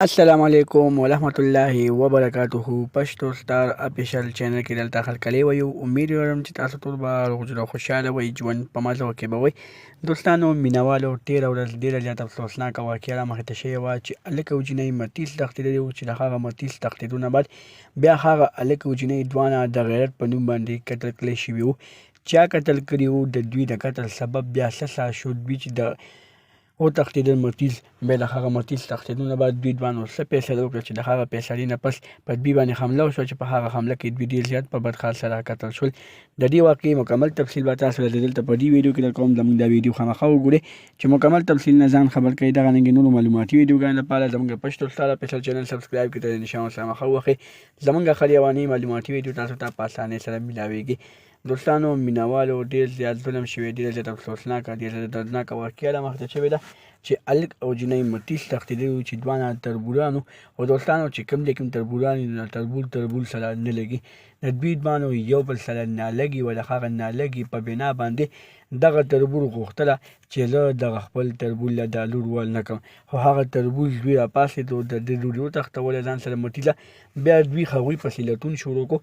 السلام علیکم ورحمت الله وبرکاته. پښتو ستار افیشل چینل کې دلته خلکلی وایو. امید لرم چې تاسو ټول به روغ جوړ او خوشحاله وئ، ژوند په مزو کې به وئ. دوستانو مینوالو، تېره ورځ ډېره زیاته افسوسناکه واقعه رامخې ته شوې وه چې هلک او نجلۍ متیز تښتېدلي وو، چې د هغه متیز تښتېدو نه بعد بیا هغه هلک او نجلۍ دواړه د غیرت په نوم باندې قتل کړای شوي وو. چا قتل کړي وو، د دوی د قتل سبب بیا څه شو، دوی چې د وتښتېدل متیز، بیا د هغه متیز تښتېدو نه بعد دوی دواړو څه فیصله وکړه چې د هغه فیصلې نه پس په دوی باندې حمله وشوه، چې په هغه حمله کې دوی ډېر زیات په بدخال سره قتل شول. د دې واقعې مکمل تفصیل به تاسو ته دلته په دې ویډیو کې درکوم. زموږ دا ویډیو خامخا وګورئ چې مکمل تفصیل نه ځان خبر کړئ. دغه رنګې نورو معلوماتي ویډیوګانو لپاره زموږ پښتو ستار افیشل چینل سبسکرایب کړئ، د نشان سره مخه ووهئ. زموږ خریواني معلوماتي ویډیو تاسو ته په اسانۍ سره میلاویږي. دوستانو مینوالو، ډېر زیات ظلم شوی، ډېر زیات افسوسناکه، ډېر زیات دردناکه واقعه رامخې ته شوې ده چې هلک او نجلۍ متیز تښتېدلي وو، چې دواړه تربوران وو. او دوستانو چې کوم دی کوم تربوران دي، تربور سره نه لګي، د دوی دواړو یو بل سره نالګي وه. د هغه نالګي په بنا باندې دغه تربور غوښتله چې زه دغه خپل تربور له دا لور ول نه کړم، خو هغه تربور دوی راپاڅېد او د ده لور یې وتښتوله ځان سره متیزه. بیا دوی هغوی پسې لټون شروع کړو.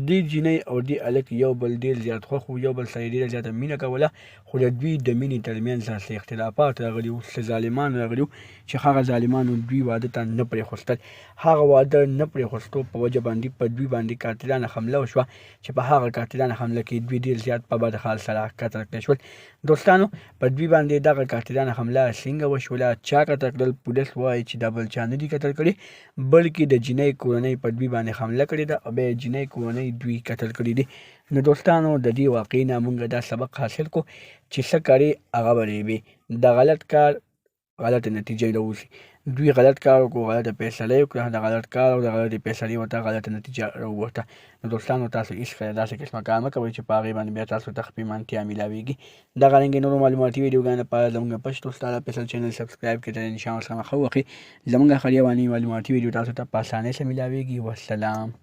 دې نجلۍ او دې هلک یو بل ډېر زیات خوښ وو، یو بل سره یې ډېره زیاته مینه کوله، خو د دوی د مینې ترمنځ څه اختلافات راغلي وو، څه ظالمان راغلي وو چې هغه ظالمانو دوی واده ته نه پرېښودل. هغه واده نه پرېښودو په وجه باندې په دوی باندې قاتلانه حمله وشوه، چې په هغه قاتلانه حمله کې دوی ډېر زیات په بد حال سره قتل کړای شول. دوستانو په دوی باندې دغه قاتلانه حمله څنګه وشوله، چا قتل کړل، پولیس وایي چې دا بل چا نه دي قتل کړي، بلکې د نجلۍ کورنۍ په دوی باندې حمله کړې ده او بیا یې نجلۍ کورنۍ دوی قتل کړي دي. نو دوستانو د دې واقعې نه موږ دا سبق حاصل کړو چې څه کړې هغه به ریبې. د غلط کار غلطه نتیجه راوځي. دوی غلط کار وکړو، غلطه فیصله یې وکړه، د غلط کار او د غلطې فیصلې ورته غلطه نتیجه راووته. نو دوستانو تاسو هېڅکله داسې قسمه کار مه کوئ چې په هغې باندې بیا تاسو ته پښیمانتیا میلاویږي. دغه رنګې نورو معلوماتي ویډیوګانو لپاره زموږ پښتو ستار افیشل چینل سبسکرایب کړئ، د نشان سره مخه ووهئ. زموږ خریواني معلوماتي ویډیو تاسو ته په اسانۍ سره میلاویږي. والسلام.